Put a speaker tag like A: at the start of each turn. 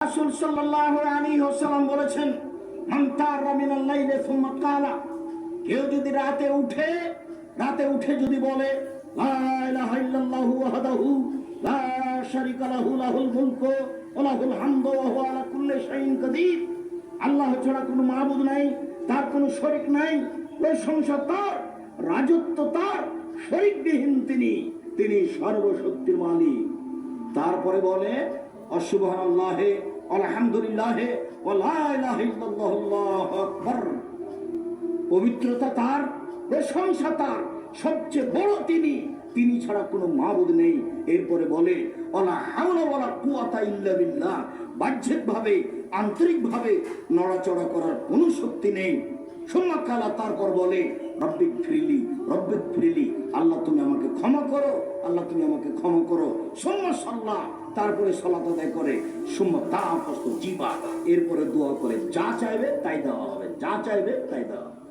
A: রাসূল সাল্লাল্লাহু আলাইহি ওয়াসাল্লাম বলেছেন, মান তারা মিনাল লাইলি সুম্মা ক্বালা, কেউ যদি রাতে উঠে যদি বলে লা ইলাহা ইল্লাল্লাহু ওয়াহদাহু লা শারীকা লাহু লাহুল মুলকু ওয়া লাহুল হামদু ওয়া হুয়া আলা কুল্লি শাইইন কাদির, আল্লাহ ছাড়া কোনো মাবুদ নাই, তার কোনো শরীক নাই, প্রশংসা তার, রাজত্ব তার, শরীকবিহীন তিনি সর্বশক্তির মালিক। তারপরে বলে সুবহানাল্লাহি আলহামদুলিল্লাহি ওয়া লা ইলাহা ইল্লাল্লাহু আল্লাহু আকবার, পবিত্রতা তার, প্রশংসা তার, সবচেয়ে বড় তিনি ছাড়া কোনো মাবুদ নেই। এরপরে বলে ওয়ালা হাওলা ওয়ালা কুওয়াতা ইল্লা বিল্লাহ, বাহ্যিকভাবে আন্তরিকভাবে নড়াচড়া করার কোনো শক্তি নেই। সুম্মা কালা, তারপর বলে রব্বিক ফিরলি, আল্লাহ তুমি আমাকে ক্ষমা করো, আল্লাহ তুমি আমাকে ক্ষমা করো। সুম্মা সাল্লাহ, তারপরে সালাত আদায় করে। সুম্মা তাআফাসু জিবা, এরপরে দোয়া করে, যা চাইবে তাই দেওয়া হবে, যা চাইবে তাই দেওয়া হবে।